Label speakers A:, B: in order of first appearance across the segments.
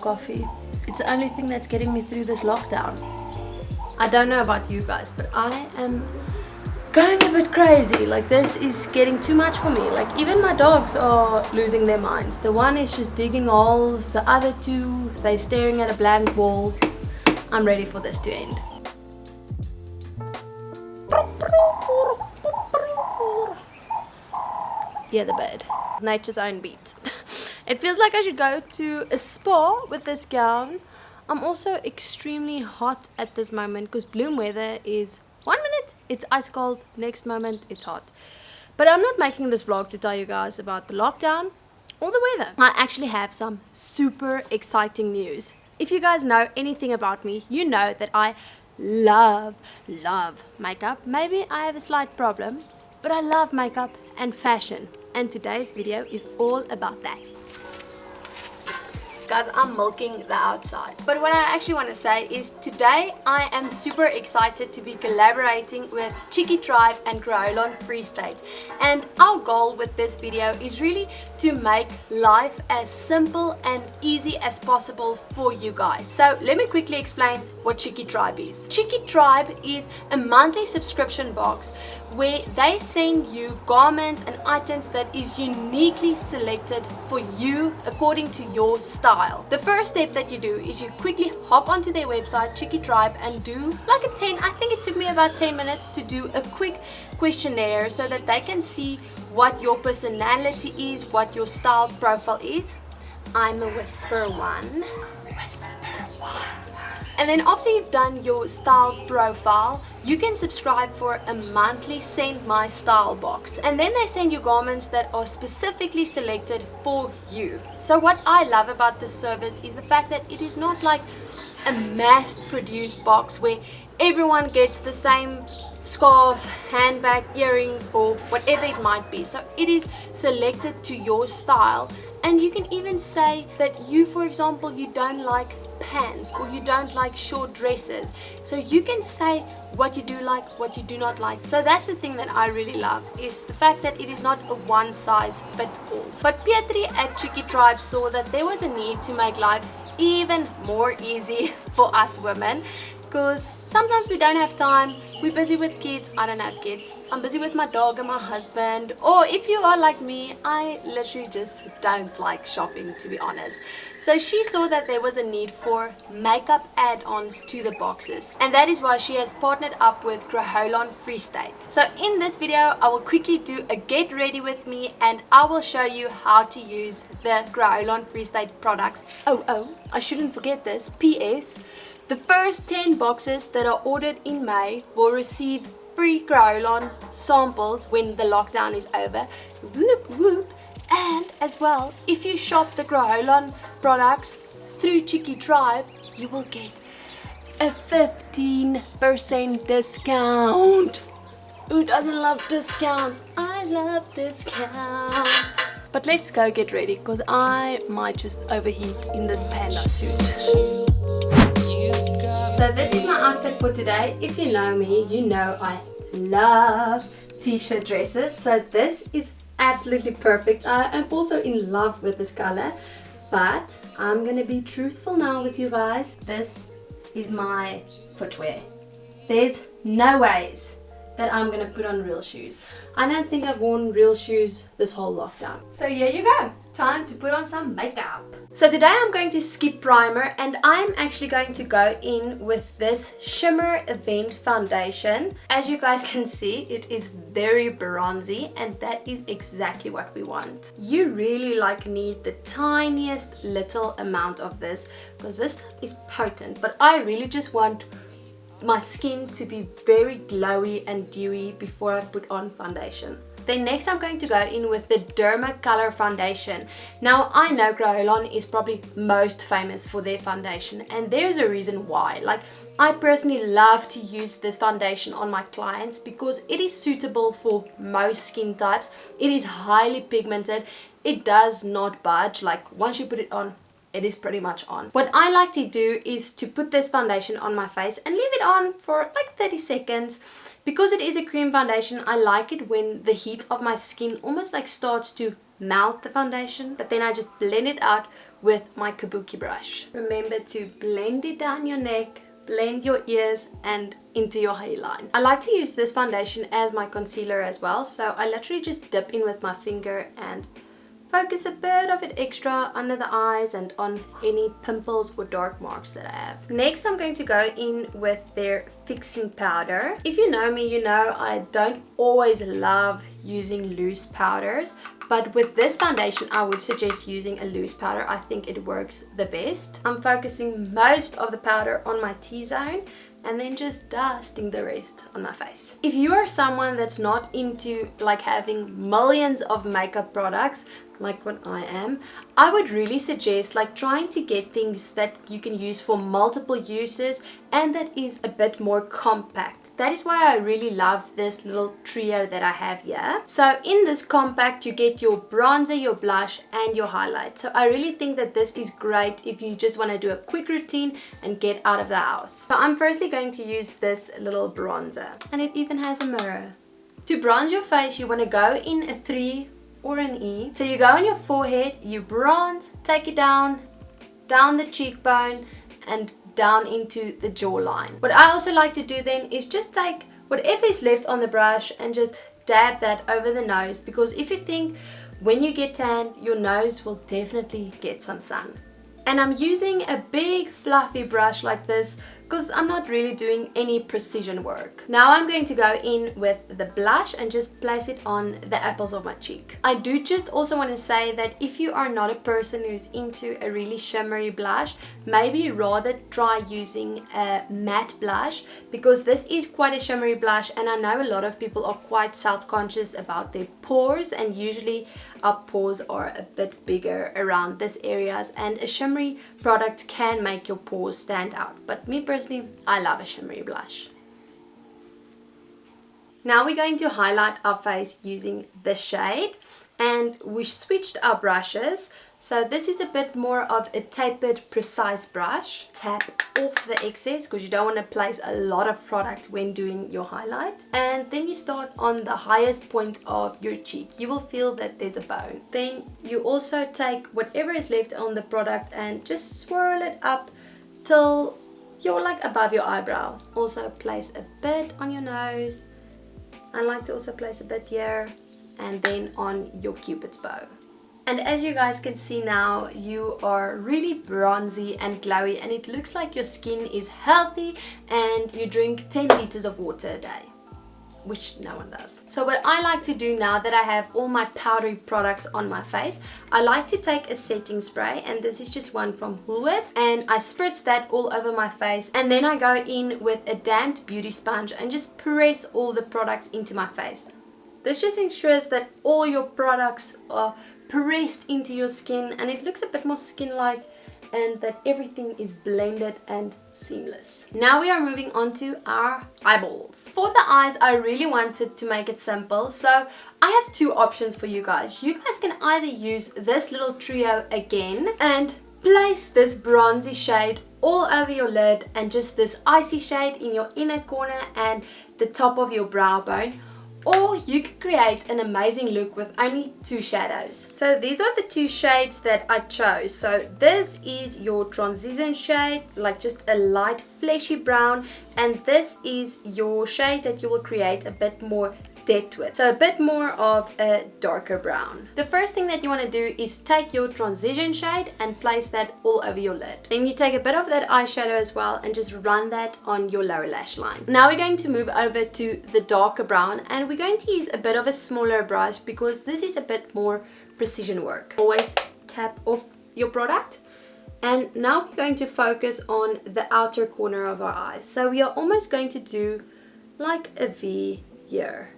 A: coffee. It's the only thing that's getting me through this lockdown. I don't know about you guys, but I am going a bit crazy. Like, this is getting too much for me. Like, even my dogs are losing their minds. The one is just digging holes, the other two, they're staring at a blank wall. I'm ready for this to end. Hear the bird. Nature's own beat. It feels like I should go to a spa with this gown. I'm also extremely hot at this moment because Bloom weather is 1 minute it's ice cold, next moment it's hot. But I'm not making this vlog to tell you guys about the lockdown or the weather. I actually have some super exciting news. If you guys know anything about me, you know that I love makeup. Maybe I have a slight problem, but I love makeup and fashion. And today's video is all about that. Guys, I'm milking the outside. But what I actually want to say is today I am super excited to be collaborating with CheekiTribe and Kryolan Free State. And our goal with this video is really to make life as simple and easy as possible for you guys. So let me quickly explain what CheekiTribe is. CheekiTribe is a monthly subscription box where they send you garments and items that is uniquely selected for you according to your style. The first step that you do is you quickly hop onto their website, CheekiTribe, and do like I think it took me about 10 minutes to do a quick questionnaire so that they can see what your personality is, what your style profile is. I'm a whisper one. And then after you've done your style profile, you can subscribe for a monthly SendMyStyle box. And then they send you garments that are specifically selected for you. So what I love about this service is the fact that it is not like a mass-produced box where everyone gets the same scarf, handbag, earrings, or whatever it might be. So it is selected to your style. And you can even say that you, for example, you don't like pants or you don't like short dresses. So you can say what you do like, what you do not like. So that's the thing that I really love, is the fact that it is not a one size fit all. But Pietri at CheekiTribe saw that there was a need to make life even more easy for us women, because sometimes we don't have time, we're busy with kids. I don't have kids, I'm busy with my dog and my husband. Or if you are like me, I literally just don't like shopping, to be honest. So she saw that there was a need for makeup add-ons to the boxes, and that is why she has partnered up with Kryolan Free State. So in this video I will quickly do a get ready with me, and I will show you how to use the Kryolan Free State products. Oh, I shouldn't forget this. PS, the first 10 boxes that are ordered in May will receive free Kryolan samples when the lockdown is over. Whoop whoop. And as well, if you shop the Kryolan products through CheekiTribe, you will get a 15% discount. Who doesn't love discounts? I love discounts. But let's go get ready, because I might just overheat in this panda suit. So this is my outfit for today. If you know me, you know I love t-shirt dresses. So this is absolutely perfect. I am also in love with this color. But I'm gonna be truthful now with you guys. This is my footwear. There's no ways that I'm gonna put on real shoes. I don't think I've worn real shoes this whole lockdown. So here you go. Time to put on some makeup. So today I'm going to skip primer, and I'm actually going to go in with this Shimmer Event foundation. As you guys can see, it is very bronzy, and that is exactly what we want. You really need the tiniest little amount of this, because this stuff is potent, but I really just want my skin to be very glowy and dewy before I put on foundation. Then next I'm going to go in with the Dermacolor foundation. Now I know Kryolan is probably most famous for their foundation, and there's a reason why. Like, I personally love to use this foundation on my clients because it is suitable for most skin types. It is highly pigmented. It does not budge. Like, once you put it on, it is pretty much on. What I like to do is to put this foundation on my face and leave it on for like 30 seconds. Because it is a cream foundation, I like it when the heat of my skin almost like starts to melt the foundation, but then I just blend it out with my kabuki brush. Remember to blend it down your neck, blend your ears and into your hairline. I like to use this foundation as my concealer as well, so I literally just dip in with my finger and focus a bit of it extra under the eyes and on any pimples or dark marks that I have. Next, I'm going to go in with their fixing powder. If you know me, you know I don't always love using loose powders, but with this foundation I would suggest using a loose powder. I think it works the best. I'm focusing most of the powder on my T-zone and then just dusting the rest on my face. If you are someone that's not into like having millions of makeup products like what I am, I would really suggest like trying to get things that you can use for multiple uses and that is a bit more compact. That is why I really love this little trio that I have here. So in this compact you get your bronzer, your blush and your highlight. So I really think that this is great if you just want to do a quick routine and get out of the house. So I'm firstly going to use this little bronzer, and it even has a mirror. To bronze your face you want to go in a 3 or an E. So you go on your forehead, you bronze, take it down the cheekbone and down into the jawline. What I also like to do then is just take whatever is left on the brush and just dab that over the nose, because if you think when you get tan, your nose will definitely get some sun. And I'm using a big fluffy brush like this because I'm not really doing any precision work. Now I'm going to go in with the blush and just place it on the apples of my cheek. I do just also want to say that if you are not a person who's into a really shimmery blush, maybe rather try using a matte blush, because this is quite a shimmery blush and I know a lot of people are quite self-conscious about their pores, and usually our pores are a bit bigger around this areas and a shimmery product can make your pores stand out. But me personally, I love a shimmery blush. Now we're going to highlight our face using this shade, and we switched our brushes. So this is a bit more of a tapered, precise brush. Tap off the excess because you don't want to place a lot of product when doing your highlight. And then you start on the highest point of your cheek. You will feel that there's a bone. Then you also take whatever is left on the product and just swirl it up till you're like above your eyebrow. Also place a bit on your nose. I like to also place a bit here and then on your cupid's bow. And as you guys can see now, you are really bronzy and glowy and it looks like your skin is healthy and you drink 10 liters of water a day, which no one does. So what I like to do now that I have all my powdery products on my face, I like to take a setting spray, and this is just one from Woolworths, and I spritz that all over my face, and then I go in with a damped beauty sponge and just press all the products into my face. This just ensures that all your products are pressed into your skin and it looks a bit more skin-like, and that everything is blended and seamless. Now we are moving on to our eyeballs. For the eyes, I really wanted to make it simple, so I have two options for you guys. You guys can either use this little trio again and place this bronzy shade all over your lid and just this icy shade in your inner corner and the top of your brow bone, or you could create an amazing look with only two shadows. So these are the two shades that I chose. So this is your transition shade, like just a light fleshy brown, and this is your shade that you will create a bit more depth with, so a bit more of a darker brown. The first thing that you want to do is take your transition shade and place that all over your lid. Then you take a bit of that eyeshadow as well and just run that on your lower lash line. Now we're going to move over to the darker brown, and we're going to use a bit of a smaller brush because this is a bit more precision work. Always tap off your product. And now we're going to focus on the outer corner of our eyes. So we are almost going to do like a V here.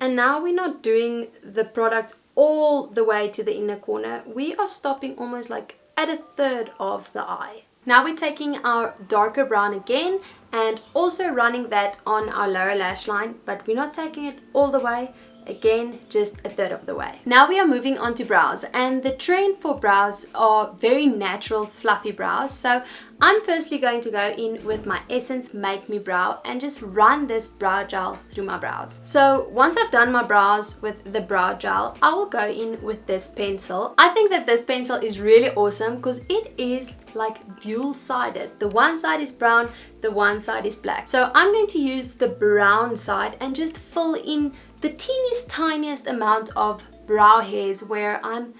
A: And now we're not doing the product all the way to the inner corner. We are stopping almost like at a third of the eye. Now we're taking our darker brown again and also running that on our lower lash line, but we're not taking it all the way. again, just a third of the way. Now we are moving on to brows, and the trend for brows are very natural, fluffy brows. So I'm firstly going to go in with my Essence Make Me Brow and just run this brow gel through my brows. So once I've done my brows with the brow gel, I will go in with this pencil. I think that this pencil is really awesome because it is like dual-sided. The one side is brown, the one side is black. So I'm going to use the brown side and just fill in the teeniest, tiniest amount of brow hairs where I'm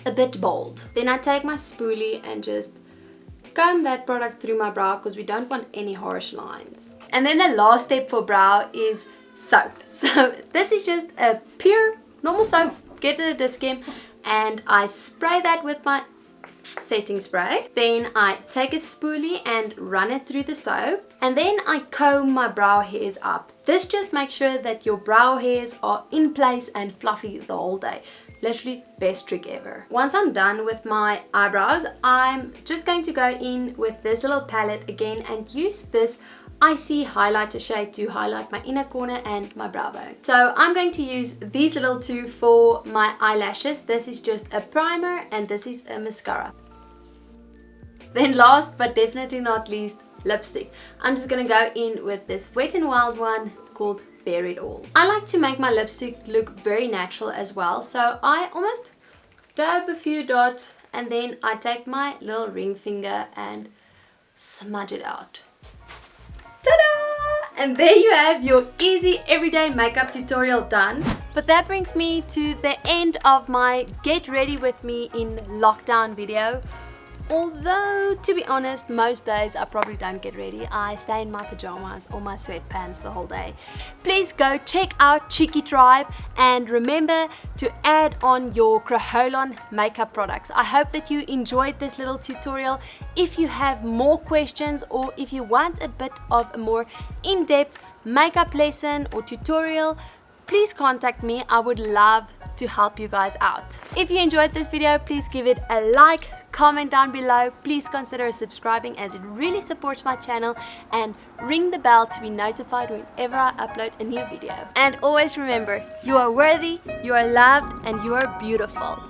A: a bit bold. Then I take my spoolie and just comb that product through my brow because we don't want any harsh lines. And then the last step for brow is soap. So this is just a pure normal soap. Get it at a Dis-Chem, and I spray that with my setting spray. Then I take a spoolie and run it through the soap, and then I comb my brow hairs up. This just makes sure that your brow hairs are in place and fluffy the whole day. Literally best trick ever. Once I'm done with my eyebrows, I'm just going to go in with this little palette again and use this icy highlighter shade to highlight my inner corner and my brow bone. So I'm going to use these little two for my eyelashes. This is just a primer and this is a mascara. Then last but definitely not least, lipstick. I'm just gonna go in with this Wet n Wild one called Bare It All. I like to make my lipstick look very natural as well, so I almost dab a few dots and then I take my little ring finger and smudge it out. Ta-da! And there you have your easy everyday makeup tutorial done. But that brings me to the end of my get ready with me in lockdown video. Although, to be honest, most days I probably don't get ready. I stay in my pajamas or my sweatpants the whole day. Please go check out CheekiTribe and remember to add on your Kryolan makeup products. I hope that you enjoyed this little tutorial. If you have more questions or if you want a bit of a more in-depth makeup lesson or tutorial, please contact me. I would love to help you guys out. If you enjoyed this video, please give it a like, comment down below. Please consider subscribing as it really supports my channel, and ring the bell to be notified whenever I upload a new video. And always remember, you are worthy, you are loved, and you are beautiful.